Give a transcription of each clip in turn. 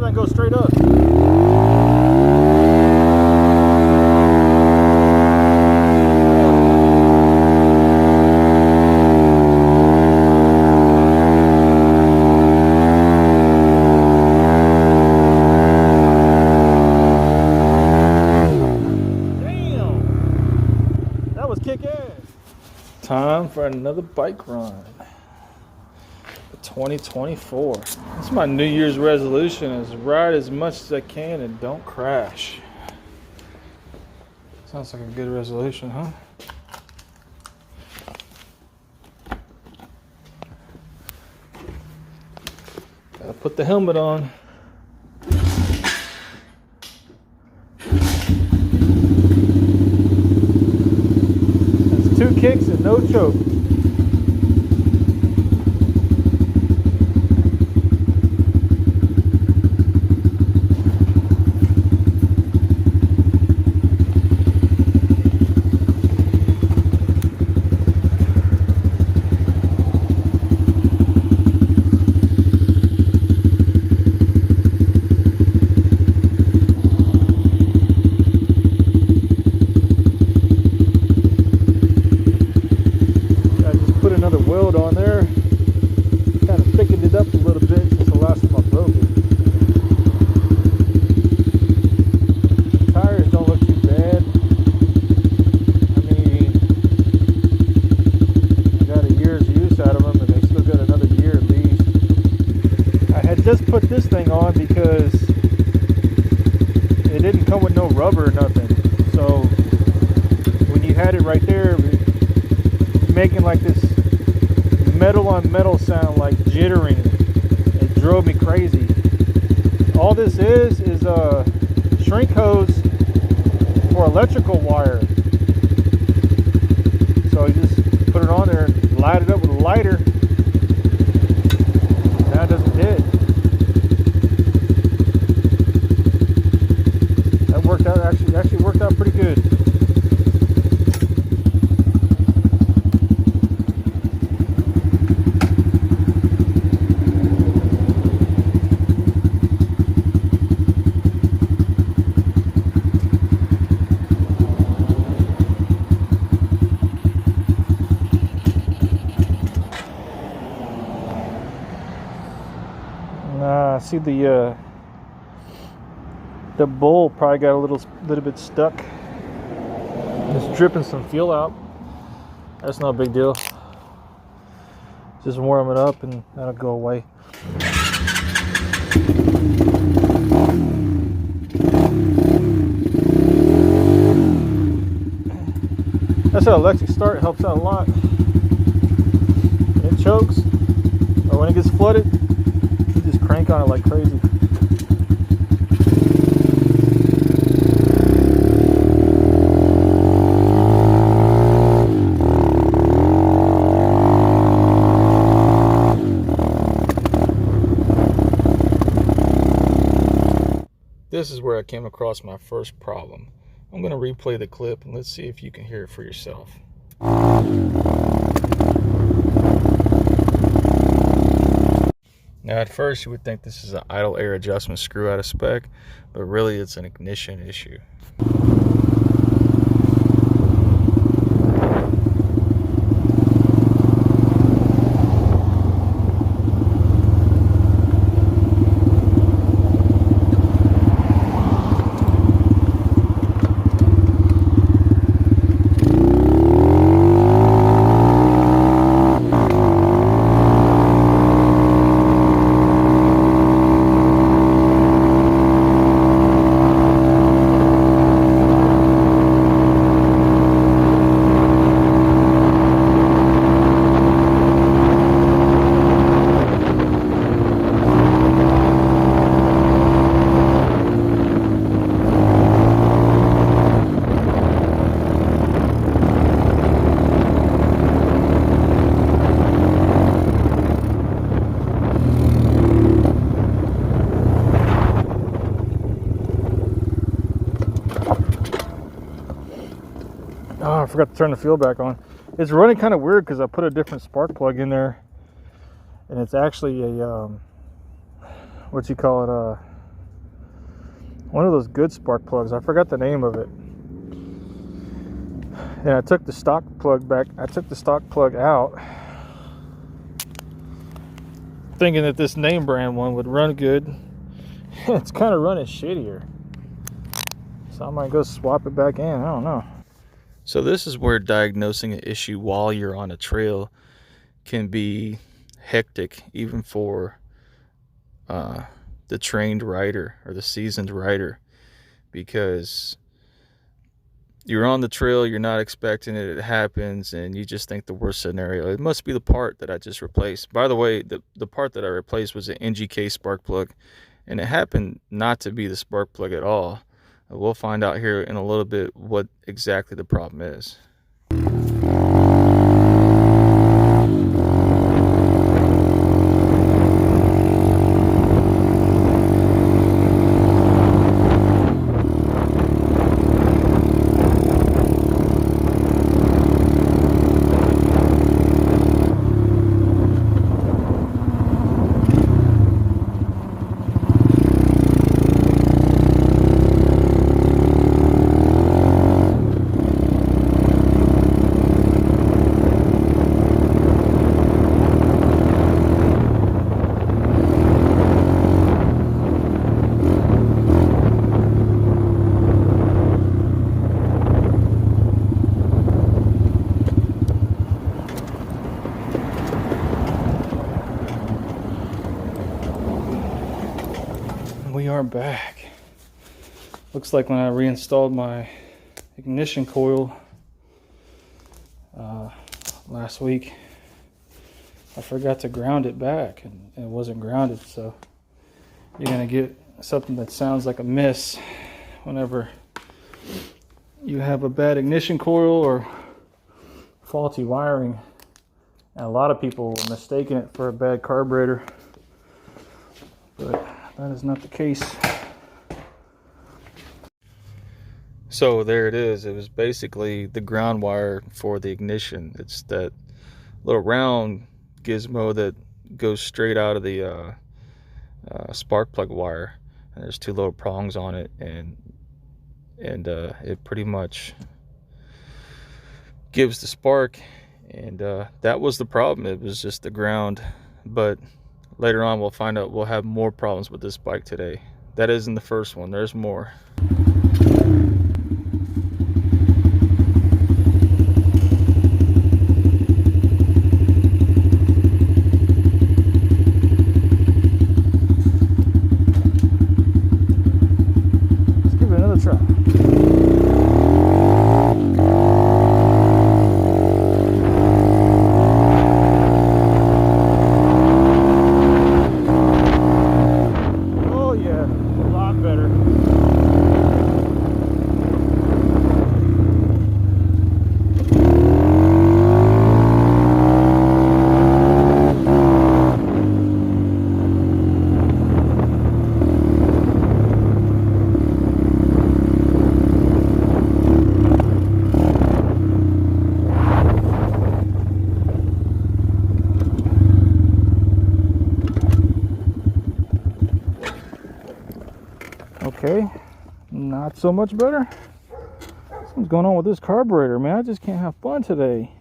I go straight up. Time for another bike run. 2024. That's my New Year's resolution, is ride as much as I can and don't crash. Sounds like a good resolution, huh? Gotta put the helmet on. That's 2 kicks and no choke. On there, kind of thickened it up a little bit since the last time I broke it. The tires don't look too bad. I mean, I got a year's use out of them, and they still got another year at least. I had just put this thing on because it didn't come with no rubber or nothing. So when you had it right there, making like this metal on metal sound, like jittering, it drove me crazy. All this is a shrink hose for electrical wire. So you just put it on there and light it up with a lighter. Now it doesn't hit. That worked out, actually worked out pretty good. I see the bowl probably got a little bit stuck. It's dripping some fuel out. That's no big deal. Just warm it up and that'll go away. That's how electric start helps out a lot. When it chokes or when it gets flooded, just crank on it like crazy. This is where I came across my first problem. I'm going to replay the clip and let's see if you can hear it for yourself. Now at first you would think this is an idle air adjustment screw out of spec, but really it's an ignition issue. Oh, I forgot to turn the fuel back on. It's running kind of weird because I put a different spark plug in there, and it's actually a what you call it, One of those good spark plugs. I forgot the name of it. And I took the stock plug back. I took the stock plug out, thinking that this name brand one would run good. It's kind of running shittier. So I might go swap it back in. I don't know. So this is where diagnosing an issue while you're on a trail can be hectic, even for the trained rider or the seasoned rider, because you're on the trail, you're not expecting it, it happens, and you just think the worst scenario. It must be the part that I just replaced. By the way, the part that I replaced was an NGK spark plug, and it happened not to be the spark plug at all. We'll find out here in a little bit what exactly the problem is. We are back. Looks like when I reinstalled my ignition coil last week, I forgot to ground it back, and it wasn't grounded. So you're gonna get something that sounds like a miss whenever you have a bad ignition coil or faulty wiring. And a lot of people are mistaking it for a bad carburetor, but that is not the case. So there it is. It was basically the ground wire for the ignition. It's that little round gizmo that goes straight out of the spark plug wire. And there's two little prongs on it, and it pretty much gives the spark. And that was the problem. It was just the ground. But later on, we'll find out we'll have more problems with this bike today. That isn't the first one. There's more. Let's give it another try. Okay, not so much better. Something's going on with this carburetor, man. I just can't have fun today.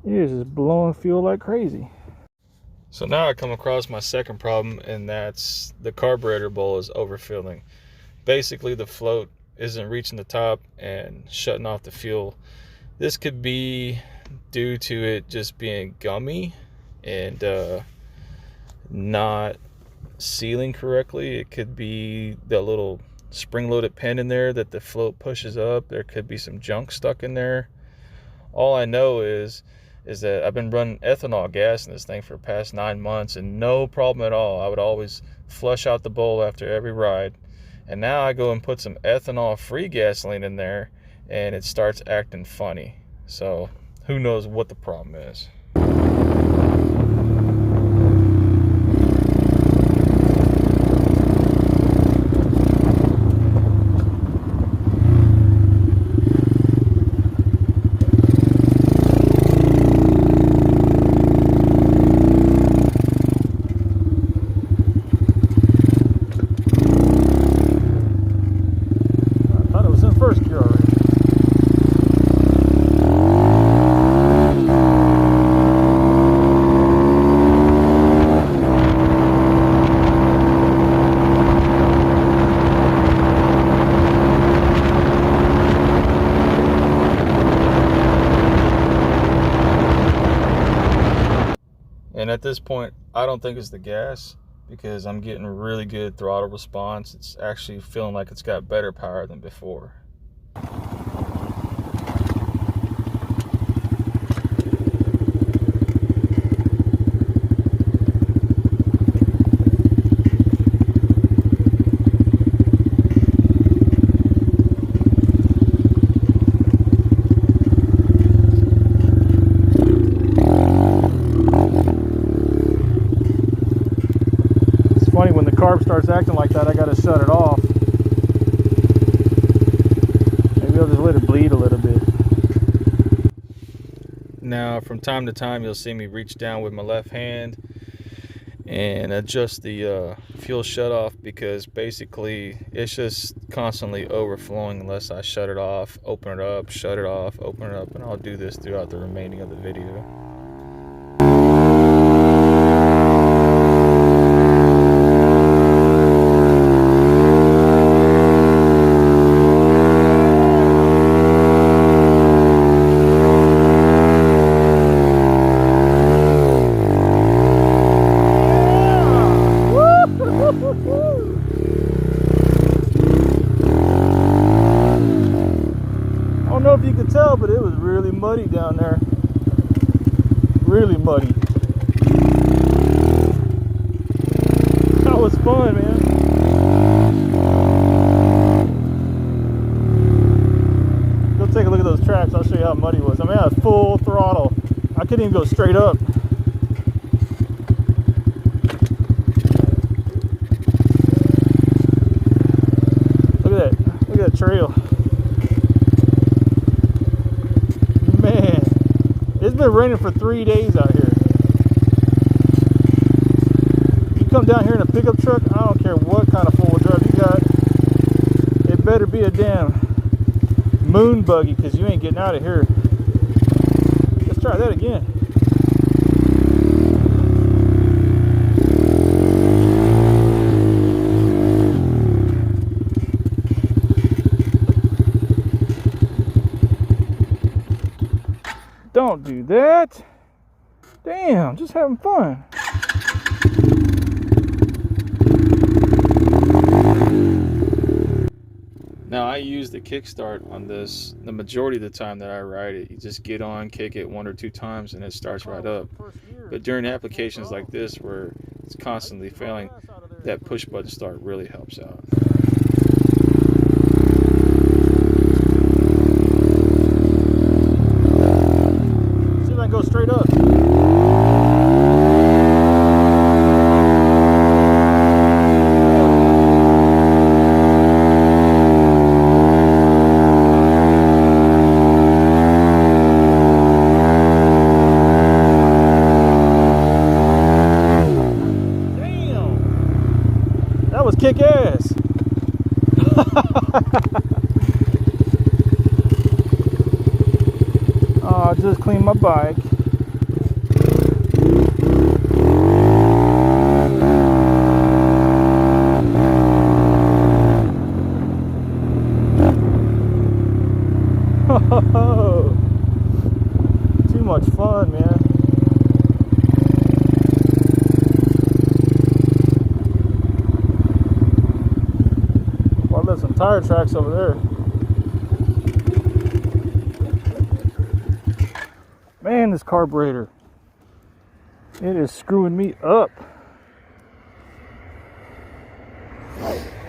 It is just blowing fuel like crazy. So now I come across my second problem, and that's the carburetor bowl is overfilling. Basically, the float isn't reaching the top and shutting off the fuel. This could be due to it just being gummy and not sealing correctly. It could be the little spring-loaded pin in there that the float pushes up. There could be some junk stuck in there. All I know is that I've been running ethanol gas in this thing for the past 9 months, and no problem at all. I would always flush out the bowl after every ride. And now I go and put some ethanol-free gasoline in there, and it starts acting funny. So who knows what the problem is. this point, I don't think it's the gas, because I'm getting really good throttle response. It's actually feeling like it's got better power than before. Funny, when the carb starts acting like that, I gotta shut it off. Maybe I'll just let it bleed a little bit. Now, from time to time, you'll see me reach down with my left hand and adjust the fuel shutoff, because basically it's just constantly overflowing unless I shut it off, open it up, shut it off, open it up, and I'll do this throughout the remaining of the video. I don't know if you could tell, but it was really muddy down there. Really muddy. That was fun, man. Go take a look at those tracks. I'll show you how muddy it was. I mean, I had full throttle. I couldn't even go straight up. Look at that. Look at that trail. Man, it's been raining for 3 days out here. You come down here in a pickup truck, I don't care what kind of four-wheel drive you got, it better be a damn moon buggy, because you ain't getting out of here. Let's try that again. Don't do that. Damn, just having fun. Now, I use the kickstart on this the majority of the time that I ride it. You just get on, kick it 1 or 2 times, and it starts right up. But during applications like this, where it's constantly failing, that push button start really helps out. See if I can go straight up. That was kick ass. Oh, I just cleaned my bike. Too much fun, man. There's some tire tracks over there. Man, this carburetor, it is screwing me up.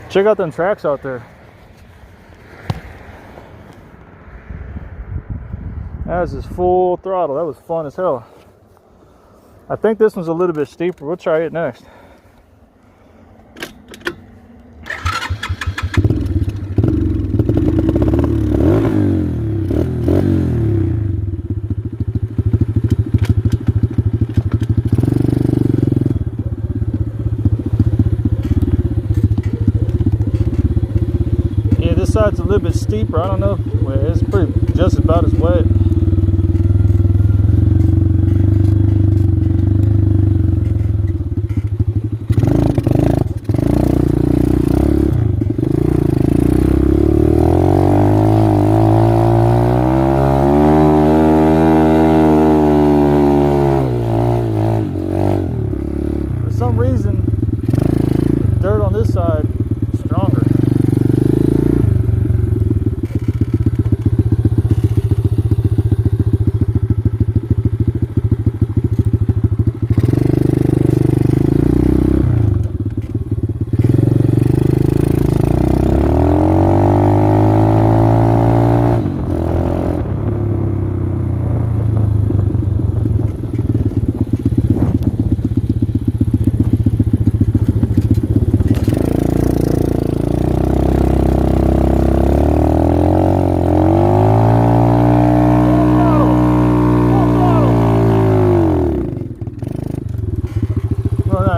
Check out them tracks out there. That was just full throttle. That was fun as hell. I think this one's a little bit steeper. We'll try it next. This side's a little bit steeper. I don't know. Well, it's pretty just about as wet. this side stronger.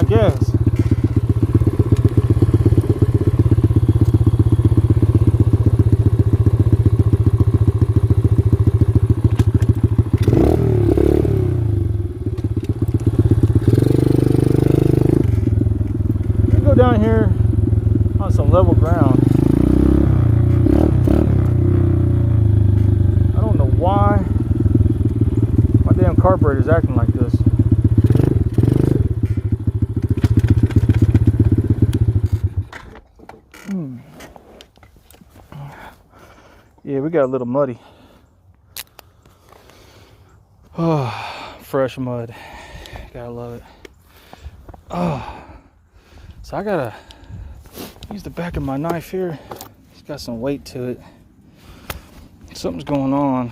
Gas. We go down here on some level ground. I don't know why my damn carburetor is acting like this. Yeah, we got a little muddy. Oh, fresh mud. Gotta love it. Oh, so I gotta use the back of my knife here. It's got some weight to it. Something's going on.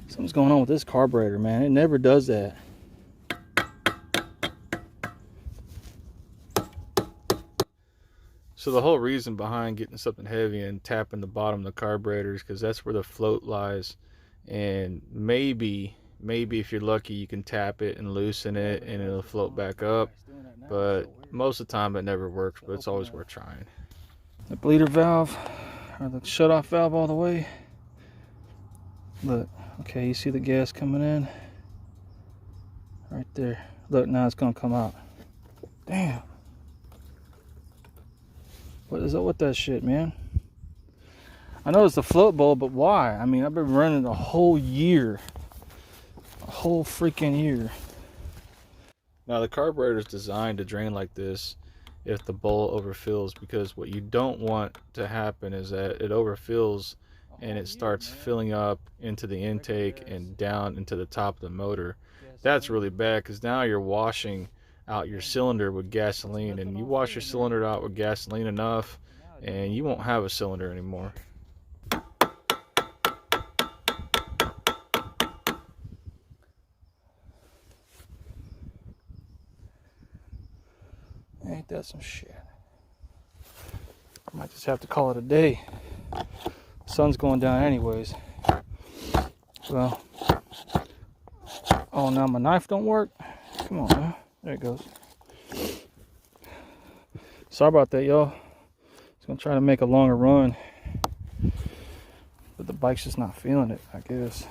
Something's going on with this carburetor, man. It never does that. So the whole reason behind getting something heavy and tapping the bottom of the carburetor is because that's where the float lies. And maybe if you're lucky, you can tap it and loosen it and it'll float back up. But most of the time it never works, but it's always worth trying. The bleeder valve, or the shut-off valve all the way. Look, okay, you see the gas coming in? Right there. Look, now it's gonna come out. Damn. What is up with that shit, man? I know it's the float bowl, but why? I mean, I've been running a whole year. A whole freaking year. Now the carburetor is designed to drain like this if the bowl overfills, because what you don't want to happen is that it overfills and it starts filling up into the intake and down into the top of the motor. That's really bad, because now you're washing out your cylinder with gasoline, and you wash your cylinder out with gasoline enough and you won't have a cylinder anymore. Ain't that some shit? I might just have to call it a day. The sun's going down anyways. Well, oh, now my knife don't work? Come on, man. There it goes. Sorry about that, y'all. Just gonna try to make a longer run, but the bike's just not feeling it, I guess.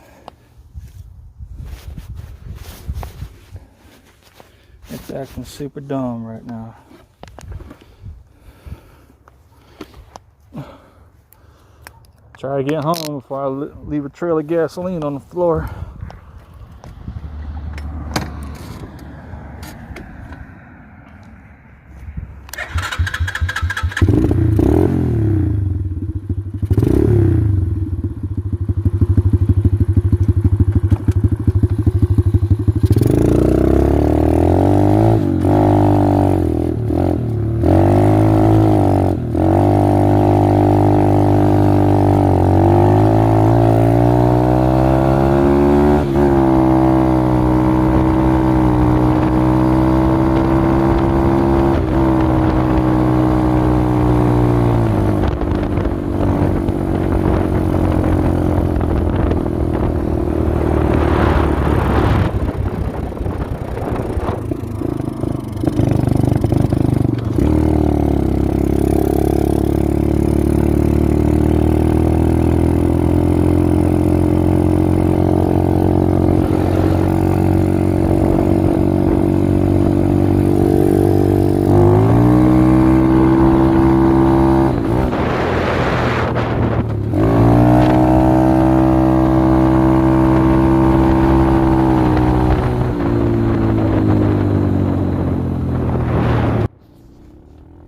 It's acting super dumb right now. Try to get home before I leave a trail of gasoline on the floor.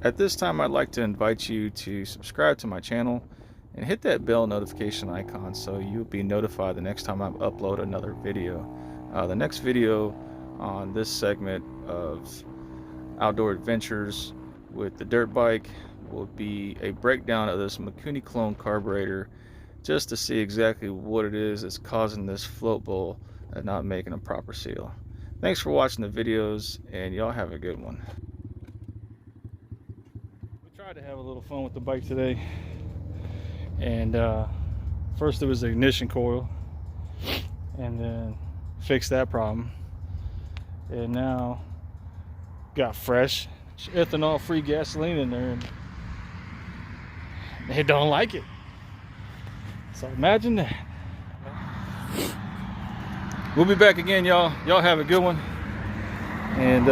At this time, I'd like to invite you to subscribe to my channel and hit that bell notification icon so you'll be notified the next time I upload another video. The next video on this segment of outdoor adventures with the dirt bike will be a breakdown of this Mikuni clone carburetor, just to see exactly what it is that's causing this float bowl and not making a proper seal. Thanks for watching the videos, and y'all have a good one. We tried to have a little fun with the bike today, and first it was the ignition coil, and then fixed that problem, and now got fresh ethanol free gasoline in there, and they don't like it. So imagine that. We'll be back again, y'all. Y'all have a good one. And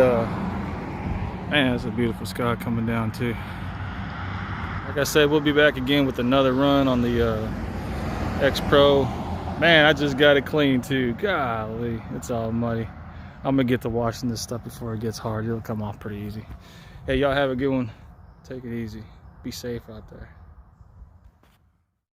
man, it's a beautiful sky coming down too. Like I said, we'll be back again with another run on the X Pro. Man, I just got it clean too. Golly, it's all muddy. I'm gonna get to washing this stuff before it gets hard. It'll come off pretty easy. Hey, y'all have a good one. Take it easy. Be safe out there.